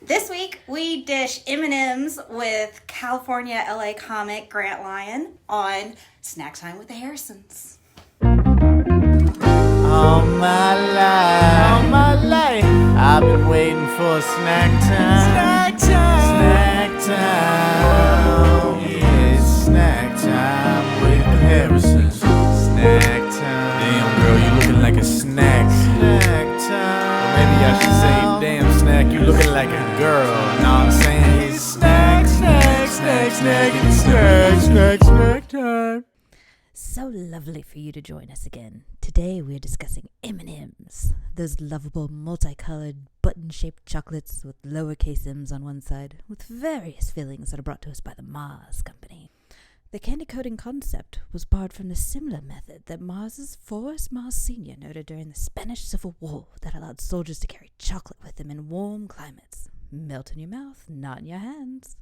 This week, we dish M&Ms with California LA comic Grant Lyon on Snack Time with the Harrisons. All my life, I've been waiting for snack time. Snack time. Yeah, it's snack time with the Harrisons. Snack time. Damn, girl, you looking like a snack. Snack time. Or maybe I should say, damn, snack, you looking like a girl. Know what I'm saying? It's snack time. So lovely for you to join us again. Today we're discussing M&Ms, those lovable multicolored button-shaped chocolates with lowercase m's on one side, with various fillings that are brought to us by the Mars Company. The candy coating concept was borrowed from the similar method that Forrest Mars Sr. noted during the Spanish Civil War that allowed soldiers to carry chocolate with them in warm climates. Melt in your mouth, not in your hands.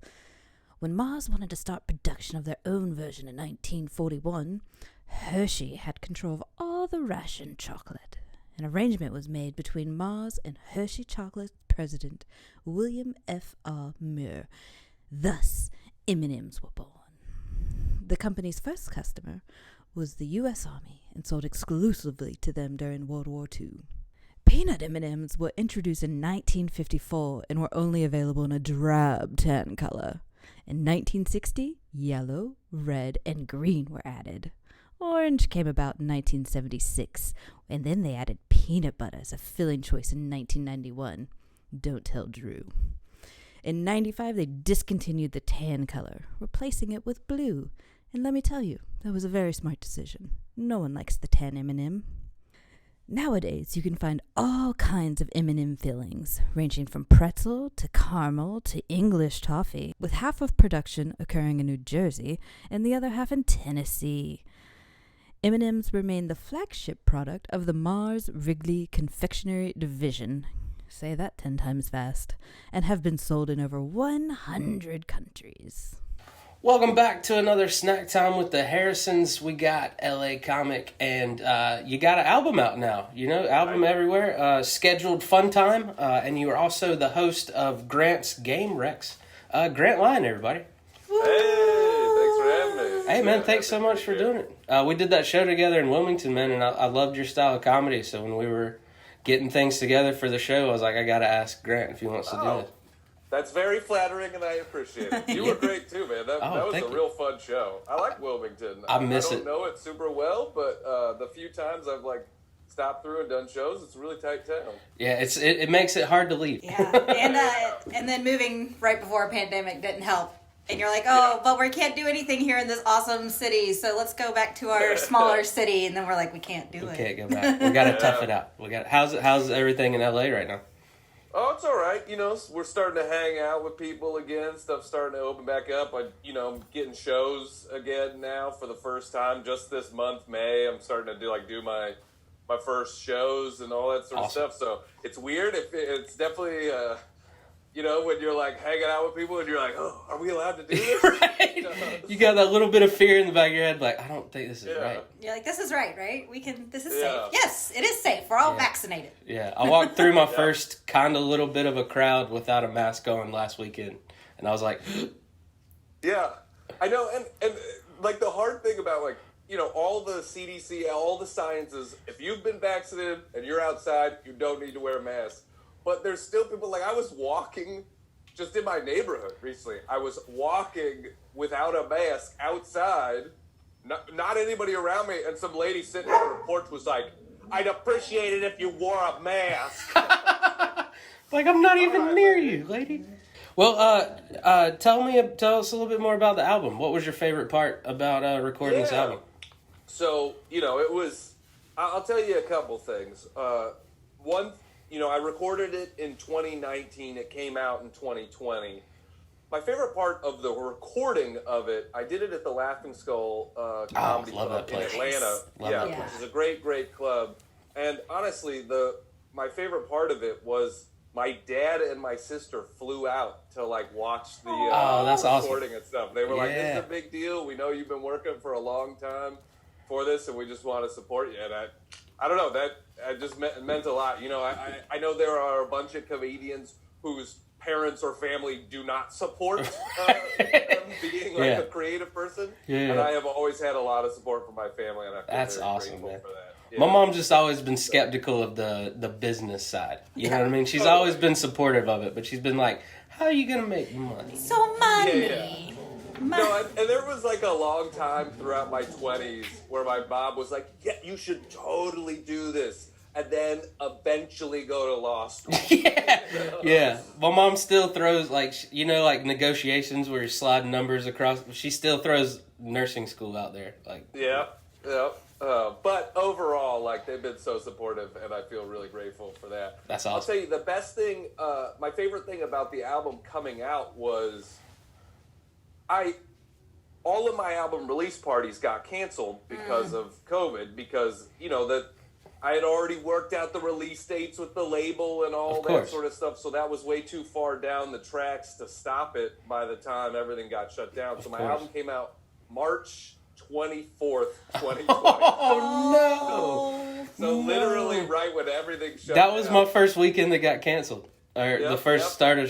When Mars wanted to start production of their own version in 1941, Hershey had control of all the ration chocolate. An arrangement was made between Mars and Hershey Chocolate president William F. R. Muir. Thus, M&Ms were born. The company's first customer was the U.S. Army and sold exclusively to them during World War II. Peanut M&Ms were introduced in 1954 and were only available in a drab tan color. In 1960, yellow, red, and green were added. Orange came about in 1976, and then they added peanut butter as a filling choice in 1991. Don't tell Drew. In 95, they discontinued the tan color, replacing it with blue. And let me tell you, that was a very smart decision. No one likes the tan M&M. Nowadays, you can find all kinds of M&M fillings, ranging from pretzel to caramel to English toffee, with half of production occurring in New Jersey and the other half in Tennessee. M&Ms remain the flagship product of the Mars Wrigley Confectionery Division, say that 10 times fast, and have been sold in over 100 countries. Welcome back to another Snack Time with the Harrisons. We got LA Comic, and you got an album out now. You know, album everywhere. Scheduled Fun Time, and you are also the host of Grant's Game Rex. Grant Lyon, everybody. Hey, thanks for having me. Hey, man, thanks so much for doing it. We did that show together in Wilmington, man, and I loved your style of comedy. So when we were getting things together for the show, I was like, I got to ask Grant if he wants to do it. That's very flattering, and I appreciate it. You were great, too, man. That was a real fun show. I like Wilmington. I don't know it super well, but the few times I've, stopped through and done shows, it's a really tight town. Yeah, it makes it hard to leave. Yeah, and then moving right before a pandemic didn't help. And you're like, but we can't do anything here in this awesome city, so let's go back to our smaller city. And then we're like, we can't do it. We can't go back. We got to tough it out. How's everything in LA right now? Oh, it's all right. You know, we're starting to hang out with people again. Stuff's starting to open back up. I'm getting shows again now for the first time. Just this month, May, I'm starting to do my first shows and all that sort of stuff. So it's weird. It's definitely, when you're hanging out with people and you're like, oh, are we allowed to do this? Right. You got that little bit of fear in the back of your head, I don't think this is right. You're like, this is right? This is safe. Yes, it is safe. We're all vaccinated. Yeah, I walked through my first kind of little bit of a crowd without a mask on last weekend, and I was like... Yeah, I know, and the hard thing about, all the CDC, all the sciences, if you've been vaccinated and you're outside, you don't need to wear a mask. But there's still people, I was walking just in my neighborhood recently. I was walking without a mask outside, not anybody around me, and some lady sitting on her porch was like, I'd appreciate it if you wore a mask. I'm not even near you, lady. Well, tell us a little bit more about the album. What was your favorite part about recording this album? So, it was, I'll tell you a couple things. One, I recorded it in 2019. It came out in 2020. My favorite part of the recording of it, I did it at the Laughing Skull Comedy Club in Atlanta. Which is a great, great club. And honestly, my favorite part of it was my dad and my sister flew out to watch the that's recording awesome. And stuff. They were like, "This is a big deal. We know you've been working for a long time for this, and we just want to support you." And I don't know, that just meant a lot. I know there are a bunch of comedians whose parents or family do not support them being like a creative person. And I have always had a lot of support from my family, and I feel That's very awesome, grateful man. for that. Yeah. My mom's just always been skeptical of the business side. You know what I mean? She's always been supportive of it, but she's been like, how are you going to make money? So money. Yeah. No, and there was like a long time throughout my 20s where my mom was like, yeah, you should totally do this. And then eventually go to law school. Yeah. My mom still throws, like, like negotiations where you're sliding numbers across. She still throws nursing school out there. Like, Yeah. But overall, like, they've been so supportive, and I feel really grateful for that. That's awesome. I'll tell you, the best thing, my favorite thing about the album coming out was all of my album release parties got canceled because of COVID, because, I had already worked out the release dates with the label and all that sort of stuff, so that was way too far down the tracks to stop it by the time everything got shut down. So my album came out March 24th, 2020. Oh, no! So literally right when everything shut down. That was my first weekend that got canceled. Or the first start of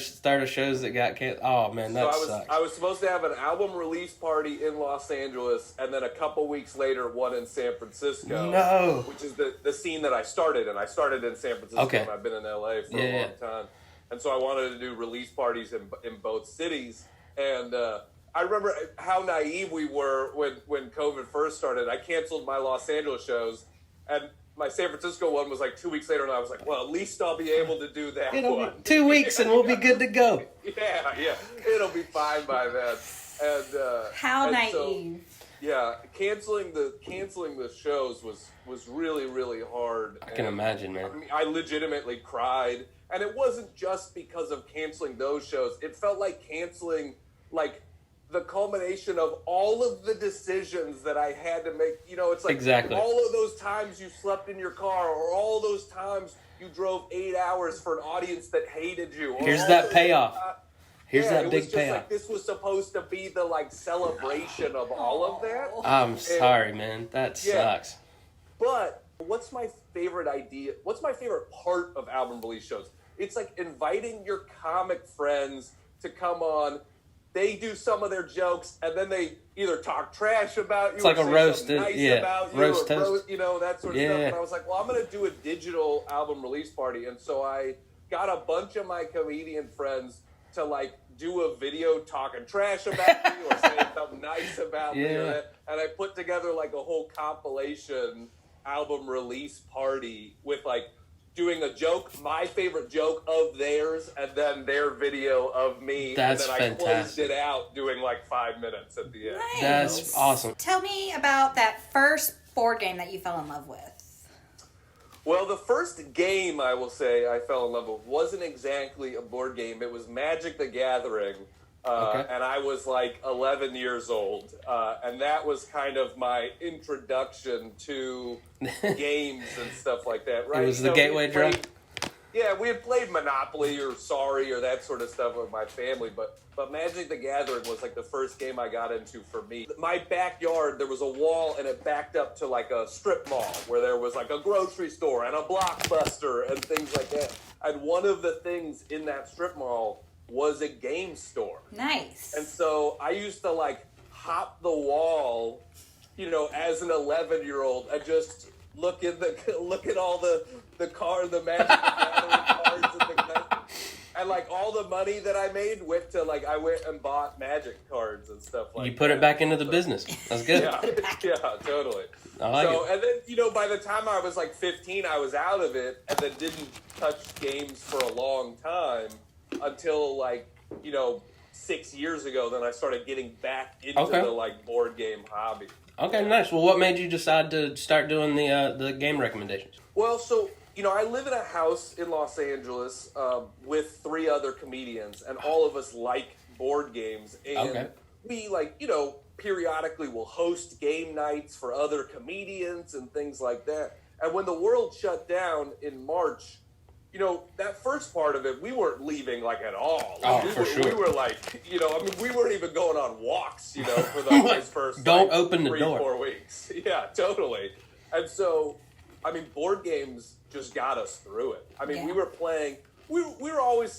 shows that got canceled. Oh, man, that sucks. I was supposed to have an album release party in Los Angeles, and then a couple weeks later, one in San Francisco. No. Which is the scene that I started in. I started in San Francisco, and I've been in LA for a long time. And so I wanted to do release parties in both cities. And I remember how naive we were when COVID first started. I canceled my Los Angeles shows, and my San Francisco one was like 2 weeks later, and I was like, well, at least I'll be able to do that one. 2 weeks and we'll be good to go. Yeah. It'll be fine by then. And how So, naive. canceling the shows was really, really hard. I can imagine, man. I mean, I legitimately cried. And it wasn't just because of canceling those shows. It felt like canceling, like, the culmination of all of the decisions that I had to make. It's like all of those times you slept in your car, or all those times you drove 8 hours for an audience that hated you. Here's that payoff. Here's that big it was just payoff. like this was supposed to be the celebration of all of that. I'm sorry, man. That sucks. But what's my favorite idea? What's my favorite part of album release shows? It's like inviting your comic friends to come on. They do some of their jokes, and then they either talk trash about you, it's like or a say roast, nice about you, roast or toast. that sort of stuff. And I was like, well, I'm going to do a digital album release party, and so I got a bunch of my comedian friends to do a video talking trash about me or saying something nice about me, and I put together a whole compilation album release party with doing a joke, my favorite joke of theirs, and then their video of me. That's and then I closed fantastic. it out doing 5 minutes at the end. Nice. That's awesome. Tell me about that first board game that you fell in love with. Well, the first game, I will say, I fell in love with wasn't exactly a board game. It was Magic the Gathering. And I was 11 years old. And that was kind of my introduction to games and stuff like that, right? It was the gateway drug? Yeah, we had played Monopoly or Sorry or that sort of stuff with my family, but Magic the Gathering was the first game I got into for me. My backyard, there was a wall and it backed up to a strip mall where there was a grocery store and a Blockbuster and things like that. And one of the things in that strip mall was a game store. Nice. And so I used to hop the wall, as an 11-year-old and just look at all the Magic the Gathering cards and all the money that I made went to I went and bought Magic cards and stuff like that. You put it back into the business. That's good. Yeah, totally. I like it. And then, by the time I was 15, I was out of it and then didn't touch games for a long time until 6 years ago. Then I started getting back into the board game hobby. Okay, nice. Well, what made you decide to start doing the game recommendations? Well, so, I live in a house in Los Angeles with 3 other comedians, and all of us like board games. And we, periodically will host game nights for other comedians and things like that. And when the world shut down in March, that first part of it, we weren't leaving at all. For sure. We were we weren't even going on walks, for those first Don't open the 3, door. 4 weeks. Yeah, totally. And so, board games just got us through it. We were playing. We were always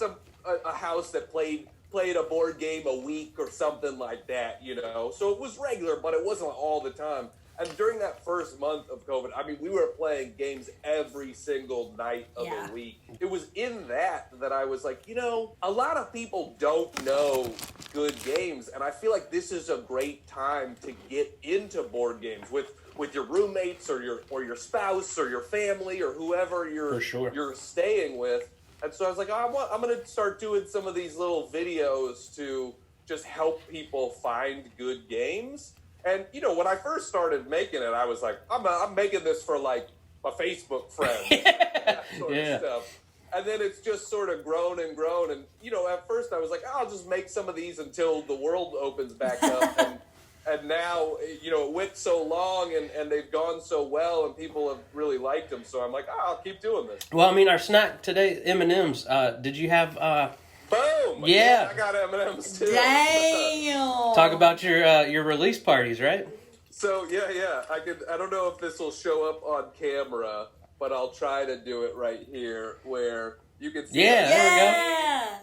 a house that played a board game a week or something like that, you know. So it was regular, but it wasn't all the time. And during that first month of COVID, I mean, we were playing games every single night of the week. It was in that I was like, you know, a lot of people don't know good games, and I feel like this is a great time to get into board games with your roommates or your spouse or your family or whoever you're staying with. And so I was like, oh, I'm going to start doing some of these little videos to just help people find good games. And, you know, when I first started making it, I was like, I'm making this for, like, my Facebook friends. That sort of stuff. And then it's just sort of grown and grown. And, you know, at first I was like, I'll just make some of these until the world opens back up. And now, you know, it went so long and they've gone so well and people have really liked them. So I'm like, I'll keep doing this. Well, I mean, our snack today, M&Ms. Did you have... Boom! Yeah. I got M&Ms too. Damn! Talk about your release parties, right? So, yeah. I don't know if this will show up on camera, but I'll try to do it right here where you can see there we go.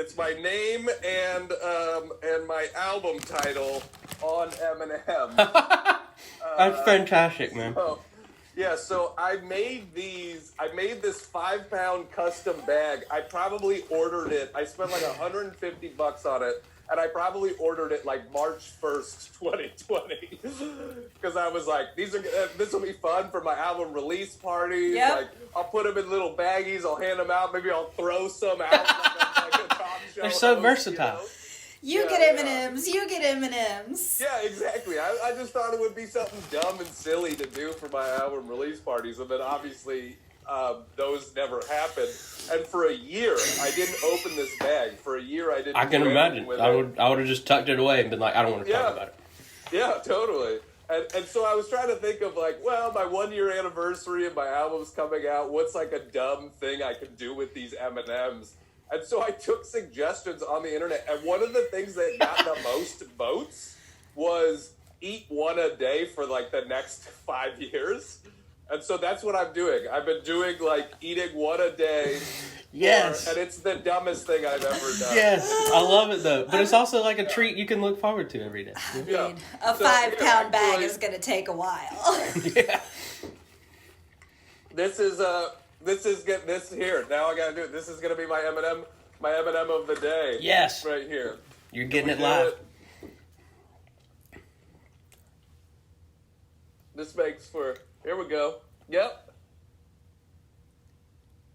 It's my name and my album title on M&M. That's fantastic, man. So I made this 5-pound custom bag. I probably ordered it. I spent like $150 on it, and I probably ordered it like March 1st, 2020, because I was like, this will be fun for my album release parties. Yep. Like, I'll put them in little baggies. I'll hand them out. Maybe I'll throw some out like a talk show. They're so host, versatile. You know? You get M&Ms. You get M&Ms. Yeah, exactly. I just thought it would be something dumb and silly to do for my album release parties, and then obviously those never happened. And for a year, I didn't open this bag. For a year, I didn't. I can imagine. I would have just tucked it away and been like, I don't want to talk about it. Yeah, totally. And so I was trying to think of like, well, my 1-year anniversary and my album's coming out. What's like a dumb thing I could do with these M&Ms? And so I took suggestions on the internet, and one of the things that got the most votes was eat one a day for like the next 5 years. And so that's what I'm doing. I've been doing like eating one a day. Yes. And it's the dumbest thing I've ever done. Yes. I love it though. But it's also like a treat you can look forward to every day. Yeah. A 5-pound bag is going to take a while. Yeah. This here. Now I gotta do it. This is gonna be my M&M of the day. Yes. Right here. You're getting it live. This makes for, here we go. Yep.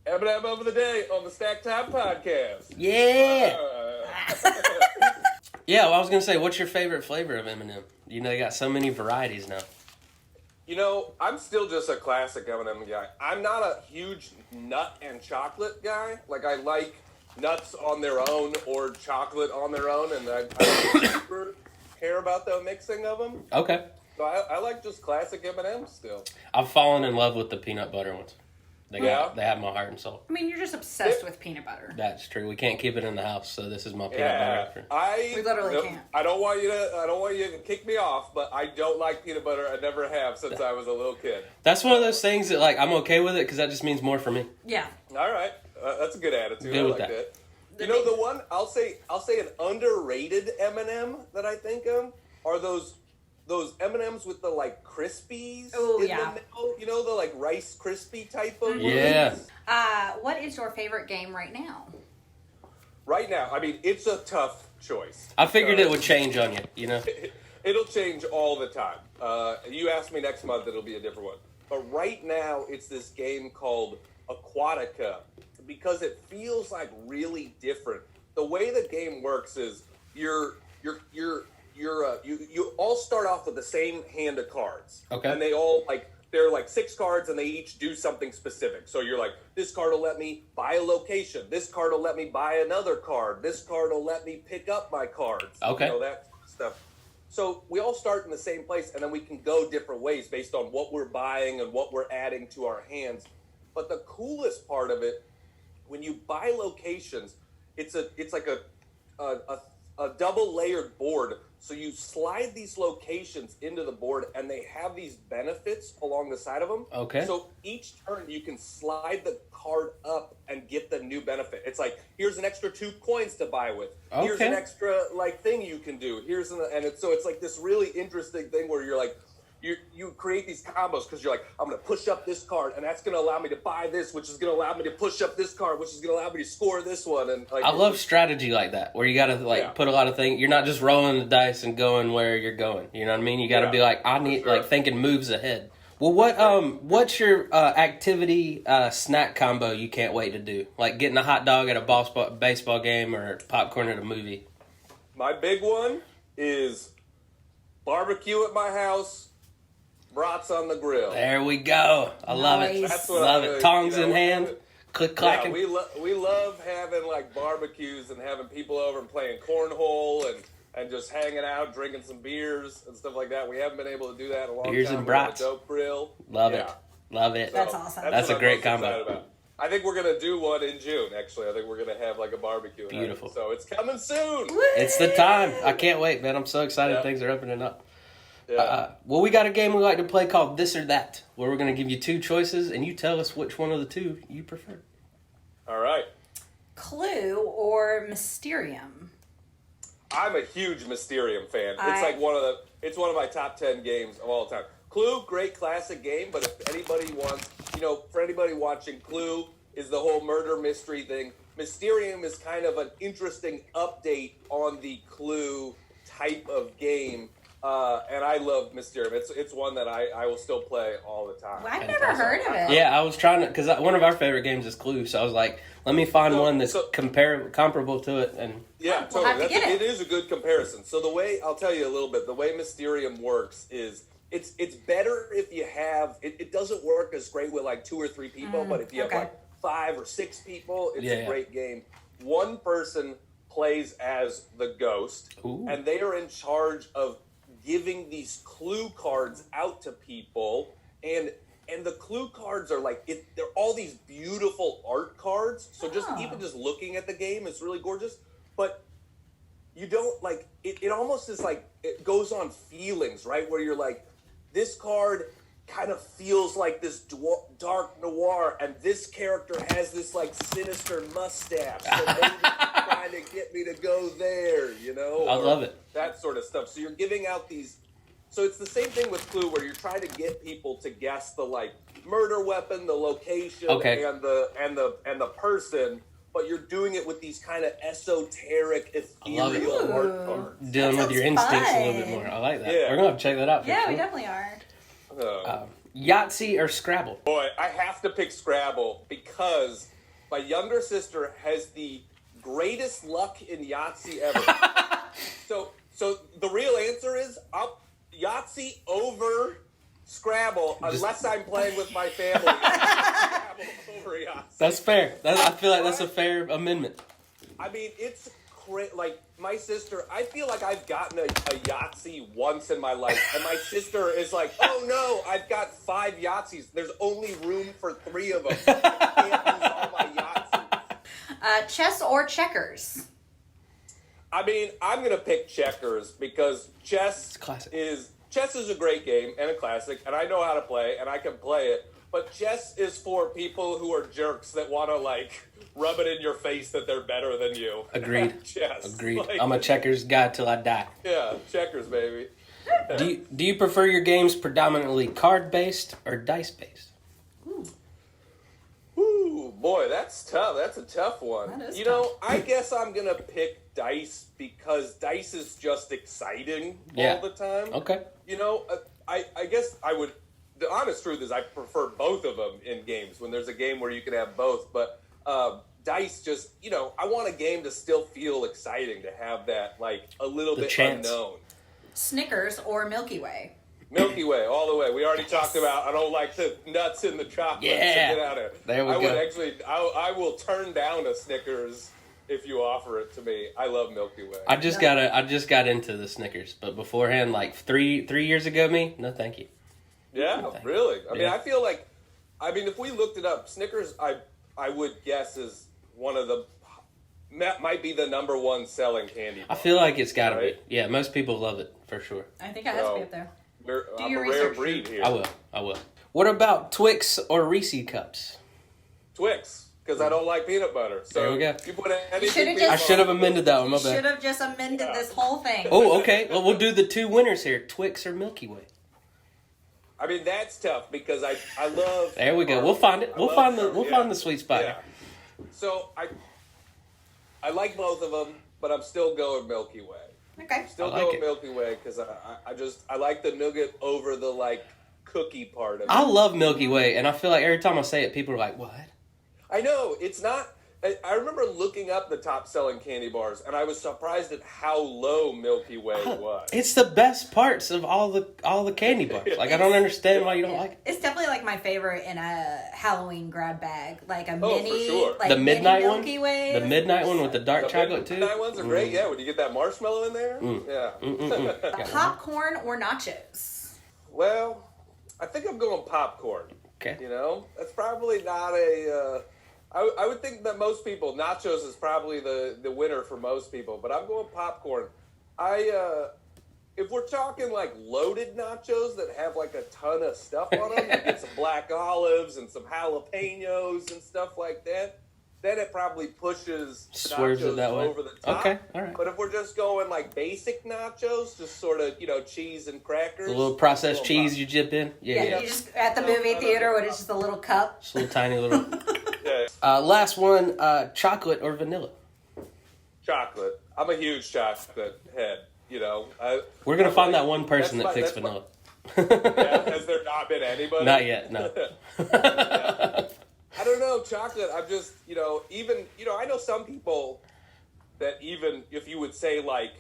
M&M of the day on the Snack Time podcast. Yeah. Yeah, well, I was gonna say, what's your favorite flavor of M&M? You know, they got so many varieties now. You know, I'm still just a classic M&M guy. I'm not a huge nut and chocolate guy. Like, I like nuts on their own or chocolate on their own, and I don't super care about the mixing of them. Okay. So I like just classic M&M's still. I've fallen in love with the peanut butter ones. They have my heart and soul. I mean, you're just obsessed with peanut butter. That's true. We can't keep it in the house, so this is my peanut butter. We literally can't. I don't want you to kick me off, but I don't like peanut butter. I never have since I was a little kid. That's one of those things that, like, I'm okay with it because that just means more for me. Yeah. All right, that's a good attitude. Good I with like that. You know, the one I'll say an underrated M&M that I think of are those M&Ms with the like Krispies in the middle. You know, the like Rice Krispie type of ones? Yeah. What is your favorite game right now? Right now, I mean, it's a tough choice. I figured it would change on you, you know? It'll change all the time. You ask me next month, it'll be a different one. But right now, it's this game called Aquatica because it feels like really different. The way the game works is you all start off with the same hand of cards. Okay. And they all they're like 6 cards and they each do something specific. So you're like, this card will let me buy a location. This card will let me buy another card. This card will let me pick up my cards. Okay. You know, that sort of stuff. So we all start in the same place and then we can go different ways based on what we're buying and what we're adding to our hands. But the coolest part of it, when you buy locations, it's like a a double layered board. So you slide these locations into the board, and they have these benefits along the side of them. Okay. So each turn, you can slide the card up and get the new benefit. It's like, here's an extra 2 coins to buy with. Here's an extra thing you can do. So it's like this really interesting thing where you're like, you create these combos because you're like, I'm going to push up this card, and that's going to allow me to buy this, which is going to allow me to push up this card, which is going to allow me to score this one. And like, I love strategy like that, where you got to put a lot of things. You're not just rolling the dice and going where you're going. You know what I mean? You got to be like, thinking moves ahead. Well, what's your activity snack combo you can't wait to do? Like getting a hot dog at a baseball game or popcorn at a movie? My big one is barbecue at my house. Brats on the grill. There we go. I love it. Nice. Love it. Tongs in hand, click clacking. Yeah, we love having like barbecues and having people over and playing cornhole and just hanging out, drinking some beers and stuff like that. We haven't been able to do that in a long Beers time. and brats. Dope grill. Love it. That's awesome. That's a what I'm great most combo. excited about. I think we're gonna do one in June. Actually, I think we're gonna have like a barbecue. Beautiful. So it's coming soon. It's the time. I can't wait, man. I'm so excited. Yeah. Things are opening up. Yeah. Well, we got a game we like to play called This or That, where we're going to give you 2 choices, and you tell us which one of the 2 you prefer. All right. Clue or Mysterium? I'm a huge Mysterium fan. It's one of my top 10 games of all time. Clue, great classic game, but if anybody wants, for anybody watching, Clue is the whole murder mystery thing. Mysterium is kind of an interesting update on the Clue type of game. And I love Mysterium. It's one that I will still play all the time. Well, I've never heard of it. Yeah, I was trying to, because one of our favorite games is Clue, so I was like, let me find one that's comparable to it. And yeah, We'll have totally. to get It is a good comparison. So I'll tell you a little bit, the way Mysterium works is it's better if you have, it doesn't work as great with like 2 or 3 people, but if you have like 5 or 6 people, it's a great game. One person plays as the ghost, and they are in charge of giving these clue cards out to people, and the clue cards are like they're all these beautiful art cards. So even just looking at the game is really gorgeous, but you don't like it almost is like it goes on feelings, right? Where you're like, this card kind of feels like this dark noir, and this character has this like sinister mustache, so maybe trying to get me to go there, I love it. That sort of stuff. So you're giving out these. So it's the same thing with Clue, where you're trying to get people to guess the like murder weapon, the location, and the person, but you're doing it with these kind of esoteric, ethereal art cards. Dealing with your instincts a little bit more. I like that. Yeah. We're going to have to check that out. Yeah, we definitely are. Yahtzee or Scrabble? Boy, I have to pick Scrabble because my younger sister has the greatest luck in Yahtzee ever. So the real answer is Yahtzee over Scrababble, unless I'm playing with my family. Scrabble over Yahtzee. That's fair. I feel like that's a fair amendment. I mean, it's like my sister. I feel like I've gotten a Yahtzee once in my life, and my sister is like, "Oh no, I've got 5 Yahtzees. There's only room for 3 of them. I can't use all my Yahtzees." Chess or checkers? I mean, I'm gonna pick checkers because chess is a great game and a classic, and I know how to play and I can play it. But chess is for people who are jerks that want to like rub it in your face that they're better than you. Agreed. Chess. Agreed. Like, I'm a checkers guy till I die. Yeah, checkers, baby. Do you prefer your games predominantly card based or dice based? Ooh, boy, that's tough. That's a tough one. That is I guess I'm gonna pick dice because dice is just exciting all the time. Okay. I guess I would. The honest truth is I prefer both of them in games when there's a game where you can have both. But dice just, I want a game to still feel exciting, to have that, like, a little bit chance. unknown. Snickers or Milky Way? Milky Way, all the way. We already talked about, I don't like the nuts in the chocolate. Yeah. So get out of it. There we go. I will turn down a Snickers if you offer it to me. I love Milky Way. I just got into the Snickers, but beforehand, like three years ago, no thank you. Yeah, really. I mean, I feel like, if we looked it up, Snickers, I would guess is one of the might be the number one selling candy bar. I feel like it's got to Right? be. Yeah, most people love it for sure. I think it has to be up there. Do I'm your a rare research. breed here. I will. What about Twix or Reese cups? Twix, because I don't like peanut butter. So There we go. You put anything should've peanut I should have butter- amended that one. My You should bad. have just amended this whole thing. Oh, okay. Well, we'll do the two winners here: Twix or Milky Way. I mean, that's tough because I love. There we go. caramel. We'll find it. I We'll love find the caramel, we'll find the sweet spot. Yeah. So I like both of them, but I'm still going Milky Way. Okay. Still I like going it. Milky Way because I like the nougat over the like cookie part of it. I love Milky Way, and I feel like every time I say it, people are like, "What?" I know it's not. I remember looking up the top selling candy bars, and I was surprised at how low Milky Way was. It's the best parts of all the candy bars. Like I don't understand why you don't like it. It's definitely like my favorite in a Halloween grab bag, like a Oh, mini, for sure. like The mini midnight one, Milky Way. the midnight one with the dark chocolate too. Midnight ones are great. Yeah, when you get that marshmallow in there. Yeah. Popcorn or nachos. Well, I think I'm going popcorn. Okay. You know, that's probably not a. I would think that most people, nachos is probably the winner for most people, but I'm going popcorn. If we're talking like loaded nachos that have like a ton of stuff on them, you get some black olives and some jalapenos and stuff like that, then it probably pushes Swerves it nachos that way. over the top. Okay, all right. But if we're just going like basic nachos, just sort of, cheese and crackers. A little processed little cheese you dip in. Yeah, Yeah. you just at the movie theater when it's just a little cup. Just a little tiny little. Yeah, Last one: chocolate or vanilla. chocolate. I'm a huge chocolate head. We're gonna find that one person that that's picks my- vanilla. Yeah, has there not been anybody? Not yet. No. I don't know, chocolate. I'm just, I know some people that even if you would say like,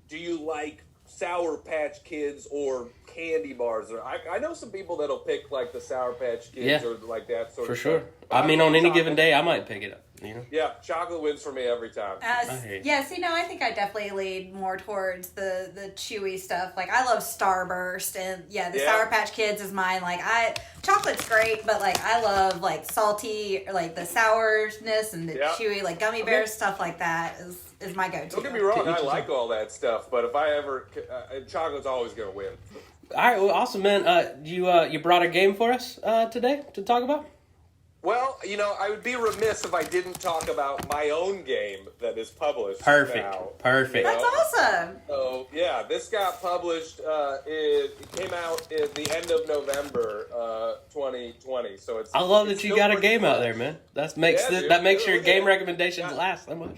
do you like Sour Patch Kids or candy bars? Or I know some people that'll pick like the Sour Patch Kids Yeah. or like that sort For of sure. stuff. I mean, on any Chocolate. given day, I might pick it up. Yeah, chocolate wins for me every time. hear you. Yeah, see, no, I think I definitely lean more towards the chewy stuff. Like, I love Starburst, and the Yeah. Sour Patch Kids is mine. Like, chocolate's great, but like, I love like salty, or like the sourness and the Yeah. chewy, like gummy bears, stuff like that is my go-to. Don't get me wrong, To each I his like all that stuff, but if I ever, chocolate's always going to win. All right. Well, awesome, man. You brought a game for us today to talk about. Well, I would be remiss if I didn't talk about my own game that is published Perfect. now. Perfect. That's awesome. So, yeah, this got published. It came out at the end of November 2020. So it's. I love it's that you still that a pretty game out fresh. there, man. That Yeah, makes dude, your game yeah. recommendations Yeah. last so much.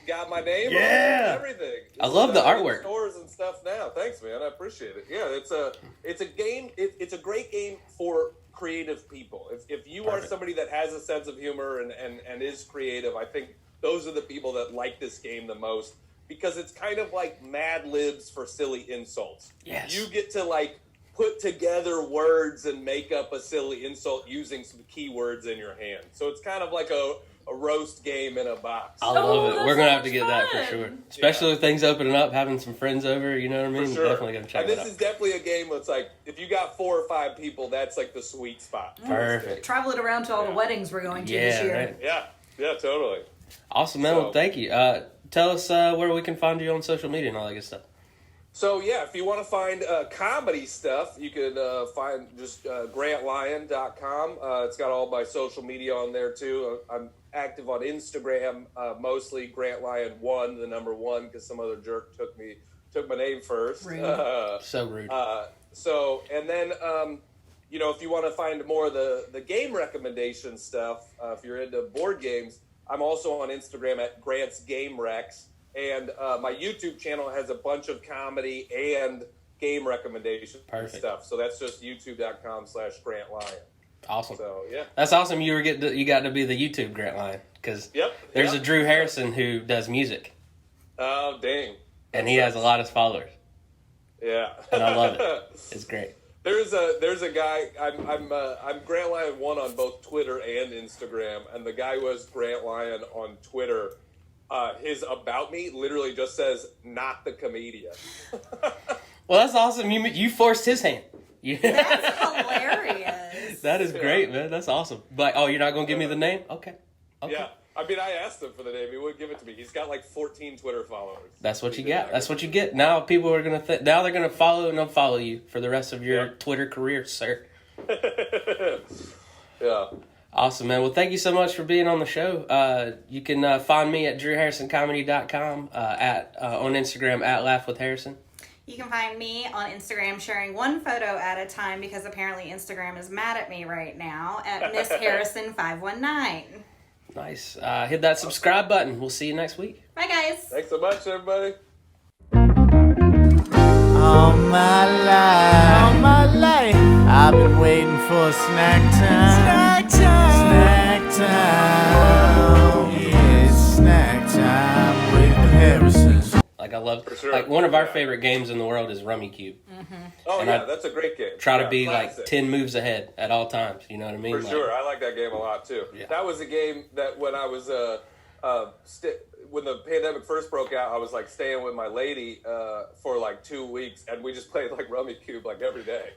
Got my name on it Yeah. and everything. I love the in artwork. Stores and stuff now. Thanks, man. I appreciate it. Yeah, it's a game. It's a great game for creative people. If you are Perfect. somebody that has a sense of humor and is creative, I think those are the people that like this game the most because it's kind of like Mad Libs for silly insults. Yes. You get to like put together words and make up a silly insult using some keywords in your hand. So it's kind of like a roast game in a box. I love it. that We're gonna have to sounds get that for fun. sure. Especially with things opening up, having some friends over. You know what I mean? For sure. Definitely gonna check and it this out. is definitely a game that's like, if you got 4 or 5 people, that's like the sweet spot. Perfect. Travel it around to all the Yeah. weddings we're going to this Yeah. year. Right. Yeah, totally. Awesome, man. So- Well, thank you. Tell us where we can find you on social media and all that good stuff. So, yeah, if you want to find comedy stuff, you could find just GrantLyon.com. It's got all my social media on there, too. I'm active on Instagram, mostly GrantLyon1, the number 1, because some other jerk took my name first. Rude. So rude. And then, if you want to find more of the game recommendation stuff, if you're into board games, I'm also on Instagram at Grant's Game Rex. And my YouTube channel has a bunch of comedy and game recommendations and Perfect. stuff. So that's just youtube.com/Grant Lyon. Awesome. So, yeah. That's awesome. You got to be the YouTube Grant Line because Yep. there's yep. a Drew Harrison who does music Oh, dang. and he has a lot of followers Yeah. and I love it. It's great. There's a guy. I'm Grant Lyon 1 on both Twitter and Instagram, and the guy was Grant Lyon on Twitter. His about me literally just says "not the comedian." Well, that's awesome. You forced his hand. That's hilarious. That is great, man. That's awesome. But you're not gonna give me the name? Okay. Yeah, I mean, I asked him for the name. He wouldn't give it to me. He's got like 14 Twitter followers. That's what you get. That's what you get. Now people are gonna now they're gonna follow and unfollow you for the rest of your Twitter career, sir. Yeah. Awesome, man. Well, thank you so much for being on the show. You can find me at drewharrisoncomedy.com, on Instagram at laughwithharrison. You can find me on Instagram sharing one photo at a time because apparently Instagram is mad at me right now at Miss Harrison 519. Nice. Hit that subscribe button. We'll see you next week. Bye, guys. Thanks so much, everybody. All my life, I've been waiting for snack time. Snack time. Yeah, it's snack time with the Harrisons. Like I love, sure. like one of our favorite games in the world is Rummy Cube. Oh, And yeah, I that's a great game. Try to Yeah, be classic. like 10 moves ahead at all times. You know what I mean? For Like, sure. I like that game a lot, too. Yeah. That was a game that when I was, when the pandemic first broke out, I was like staying with my lady for like 2 weeks, and we just played like Rummy Cube like every day.